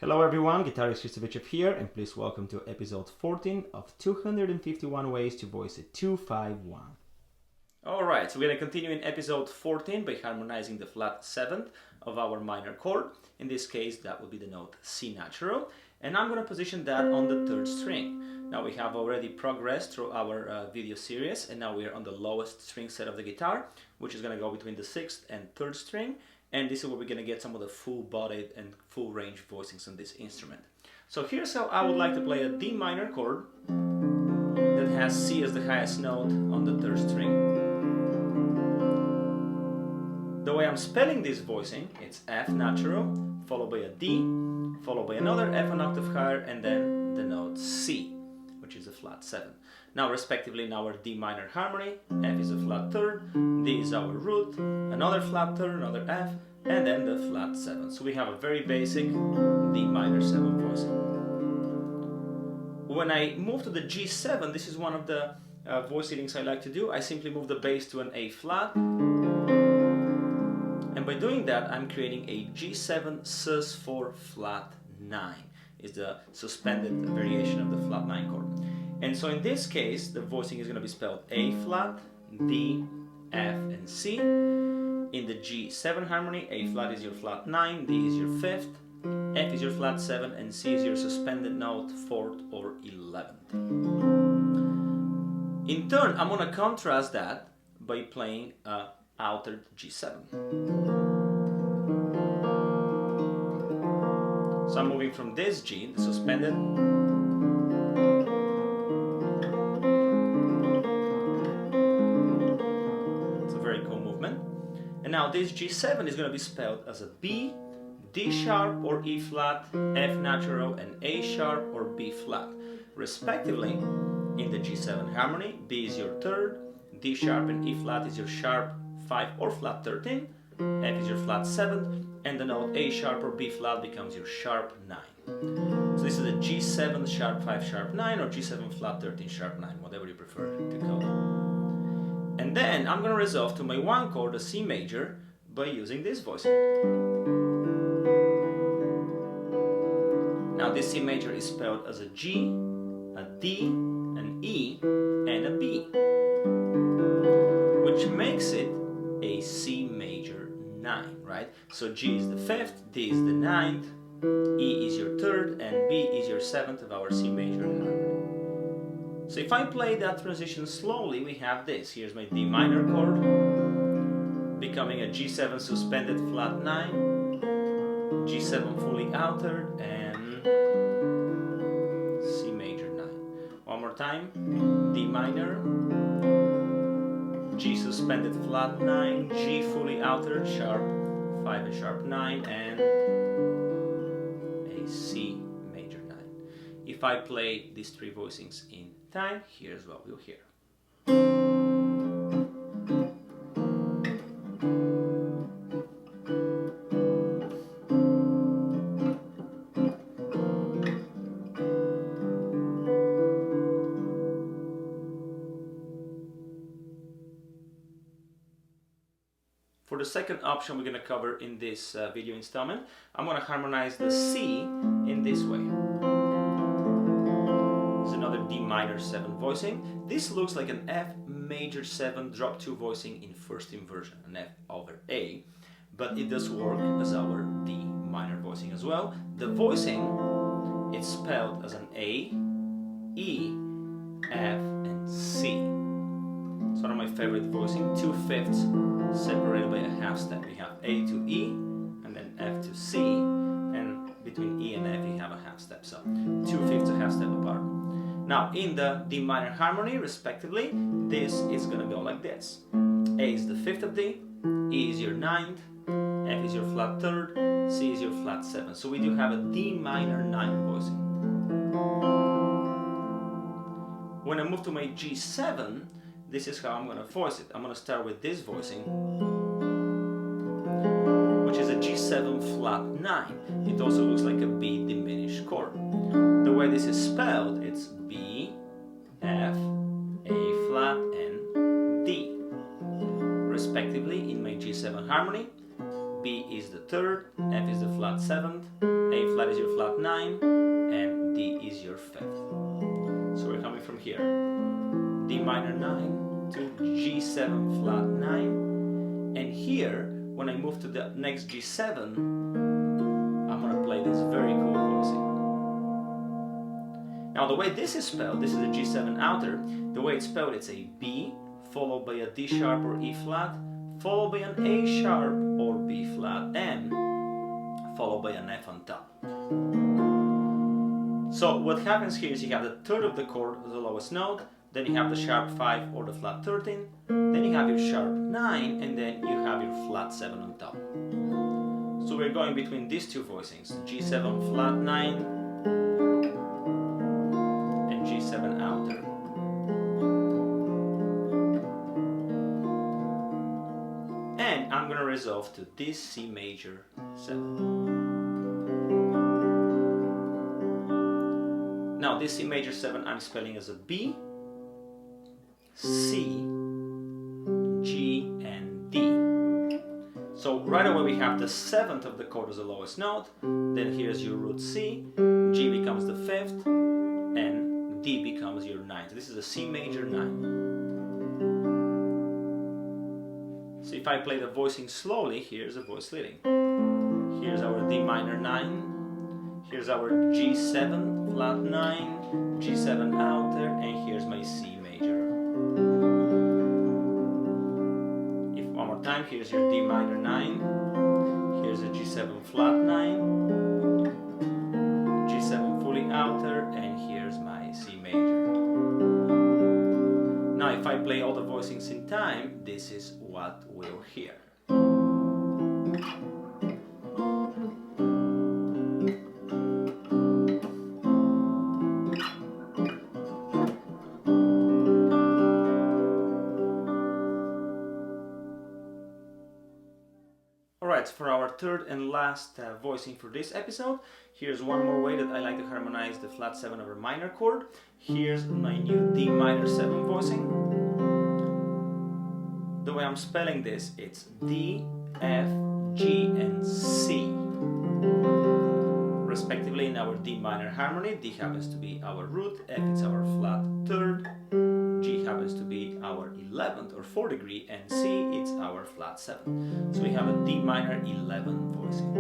Hello everyone, guitarist Hristo Vitchev here, and please welcome to episode 14 of 251 ways to voice a 2-5-1. Alright, so we're going to continue in episode 14 by harmonizing the flat 7th of our minor chord. In this case, that will be the note C natural, and I'm going to position that on the 3rd string. Now we have already progressed through our video series, and now we are on the lowest string set of the guitar, which is going to go between the 6th and 3rd string. And this is where we're going to get some of the full-bodied and full-range voicings on this instrument. So here's how I would like to play a D minor chord that has C as the highest note on the 3rd string. The way I'm spelling this voicing, it's F natural, followed by a D, followed by another F an octave higher, and then the note C, which is a flat 7. Now, respectively, in our D minor harmony, F is a flat 3rd, D is our root, another flat 3rd, another F, and then the flat 7. So we have a very basic D minor 7 voicing. When I move to the G7, this is one of the voicings I like to do. I simply move the bass to an A flat, and by doing that, I'm creating a G7 sus4 flat 9. Is the suspended variation of the flat 9 chord. And so in this case, the voicing is going to be spelled A flat, D, F, and C. In the G7 harmony, A flat is your flat 9, D is your 5th, F is your flat 7, and C is your suspended note 4th or 11th. In turn, I'm going to contrast that by playing a altered G7. So I'm moving from this G, the suspended, it's a very cool movement. And now this G7 is going to be spelled as a B, D sharp or E flat, F natural, and A sharp or B flat. Respectively, in the G7 harmony, B is your 3rd, D sharp and E flat is your sharp 5 or flat 13, F is your flat 7th, and the note A sharp or B flat becomes your sharp 9. So this is a G7 sharp 5 sharp 9 or G7 flat 13 sharp 9, whatever you prefer to call it. And then I'm going to resolve to my 1 chord, a C major, by using this voicing. Now this C major is spelled as a G, a D, an E, and a B, which makes it a C major 9, right? So G is the 5th, D is the 9th, E is your 3rd, and B is your 7th of our C major harmony. So if I play that transition slowly, we have this. Here's my D minor chord, becoming a G7 suspended flat 9, G7 fully altered, and C major 9. One more time, D minor, G suspended flat 9, G fully altered, sharp 5 and sharp 9, and a C major 9. If I play these 3 voicings in time, here's what we'll hear. For the second option we're going to cover in this video installment, I'm going to harmonize the C in this way. This is another D minor 7 voicing. This looks like an F major 7 drop 2 voicing in first inversion, an F over A, but it does work as our D minor voicing as well. The voicing is spelled as an A, E, F, and C. It's one of my favorite voicing, 2/5 separated by a half step. We have A to E, and then F to C, and between E and F you have a half step, so 2/5 a half step apart. Now in the D minor harmony, respectively, this is going to go like this. A is the 5th of D, E is your 9th, F is your flat 3rd, C is your flat 7. So we do have a D minor 9 voicing. When I move to my G7, this is how I'm going to voice it. I'm going to start with this voicing, which is a G7 flat 9. It also looks like a B diminished chord. The way this is spelled, it's B, F, A flat, and D. Respectively, in my G7 harmony, B is the 3rd, F is the flat 7th, A flat is your flat 9, and D is your 5th. So we're coming from here, D minor 9 to G7 flat 9, and here, when I move to the next G7, I'm gonna play this very cool voicing. Now the way this is spelled, this is a G7 outer, the way it's spelled, it's a B, followed by a D sharp or E flat, followed by an A sharp or B flat, and followed by an F on top. So what happens here is you have the third of the chord, the lowest note, then you have the sharp 5 or the flat 13, then you have your sharp 9, and then you have your flat 7 on top. So we're going between these two voicings, G7 flat 9 and G7 outer. And I'm gonna resolve to this C major 7. Now this C major 7 I'm spelling as a B, C, G, and D. So right away we have the 7th of the chord as the lowest note, then here's your root C, G becomes the 5th, and D becomes your 9th. So this is a C major 9. So if I play the voicing slowly, here's a voice leading. Here's our D minor 9, here's our G7 flat 9, G7 outer, and here's my C major. If one more time, here's your D minor 9, here's a G7 flat 9, G7 fully outer, and here's my C major. Now if I play all the voicings in time, this is what we'll hear. Alright, for our third and last voicing for this episode, here's one more way that I like to harmonize the flat 7 over minor chord. Here's my new D minor 7 voicing. The way I'm spelling this, it's D, F, G, and C. Respectively in our D minor harmony, D happens to be our root, F is our flat 3rd, G happens to be our 11th or 4th degree, and C it's our flat 7th. So we have a D minor 11 voicing.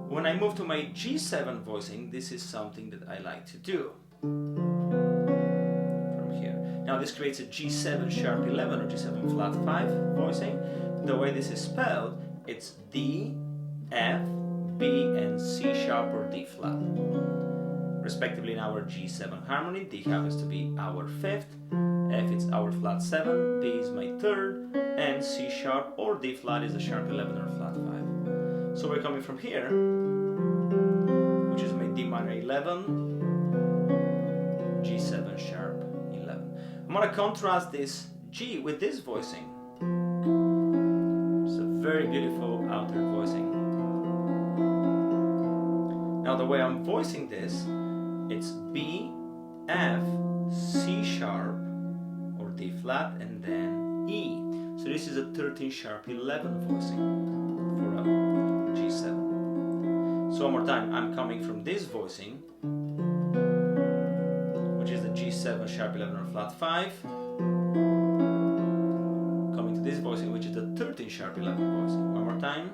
When I move to my G7 voicing, this is something that I like to do. From here. Now this creates a G7 sharp 11 or G7 flat 5 voicing. The way this is spelled, it's D, F, B, and C sharp or D flat. Respectively in our G7 harmony, D happens to be our 5th, F is our flat 7, B is my 3rd, and C sharp or D flat is a sharp 11 or flat 5. So we're coming from here, which is my D minor 11, G7 sharp 11. I'm going to contrast this G with this voicing. It's a very beautiful outer voicing. Now the way I'm voicing this, it's B, F, C sharp or D flat, and then E. So this is a 13 sharp 11 voicing for a G7. So one more time, I'm coming from this voicing, which is the G7 sharp 11 or flat 5, coming to this voicing, which is the 13 sharp 11 voicing. One more time.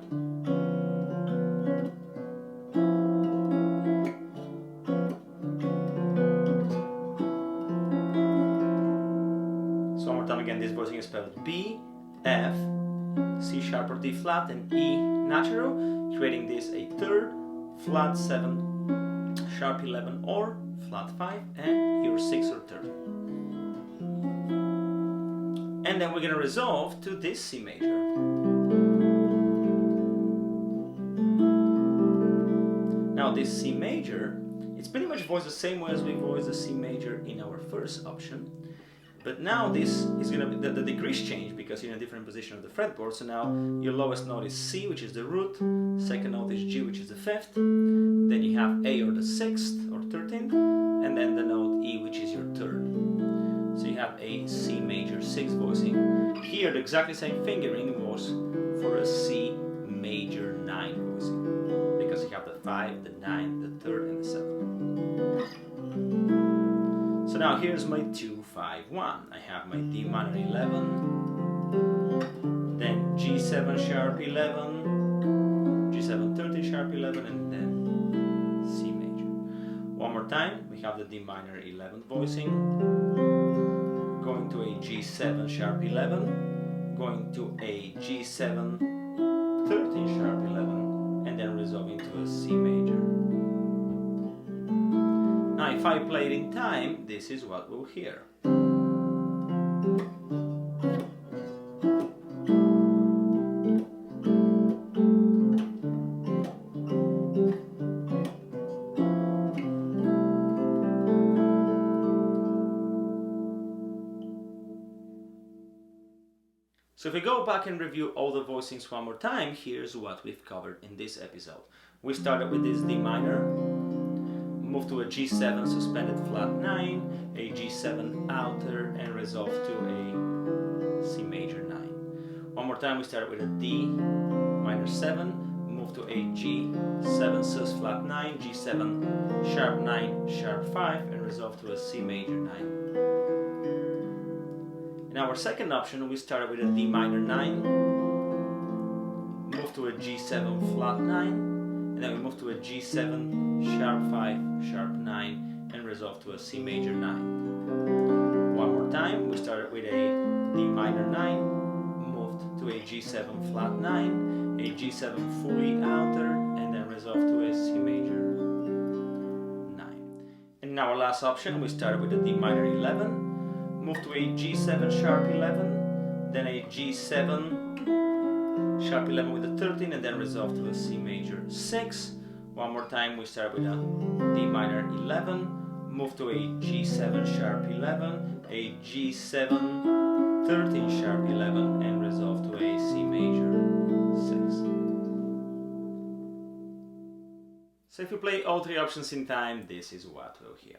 Again, this voicing is spelled B, F, C sharp or D flat, and E natural, creating this a 3rd, flat 7, sharp 11 or flat 5, and your 6th or 3rd. And then we're going to resolve to this C major. Now this C major, it's pretty much voiced the same way as we voiced the C major in our first option. But now this is going to be, the degrees change because you're in a different position of the fretboard. So now your lowest note is C, which is the root. Second note is G, which is the 5th. Then you have A or the 6th or 13th. And then the note E, which is your 3rd. So you have a C major 6 voicing. Here the exactly same fingering was for a C major 9 voicing. 5, the 9, the 3rd, and the 7th. So now here's my 2, 5, 1. I have my D minor 11, then G7 sharp 11, G7 13 sharp 11, and then C major. One more time, we have the D minor 11 voicing, going to a G7 sharp 11, going to a G7 13 sharp 11, and then resolving to a C major. Now if I play it in time, this is what we'll hear. So if we go back and review all the voicings one more time, here's what we've covered in this episode. We started with this D minor, moved to a G7 suspended flat 9, a G7 outer, and resolved to a C major 9. One more time, we started with a D minor 7, moved to a G7 sus flat 9, G7 sharp 9, sharp 5, and resolved to a C major 9. In our second option, we started with a D minor 9, moved to a G7 flat 9, and then we moved to a G7 sharp 5, sharp 9, and resolved to a C major 9. One more time, we started with a D minor 9, moved to a G7 flat 9, a G7 fully outer, and then resolved to a C major 9. And in our last option, we started with a D minor 11, moved to a G7 sharp 11, then a G7 sharp 11 with a 13, and then resolved to a C major 6. One more time, we start with a D minor 11, moved to a G7 sharp 11, a G7 13 sharp 11, and resolved to a C major 6. So if you play all three options in time, this is what we'll hear.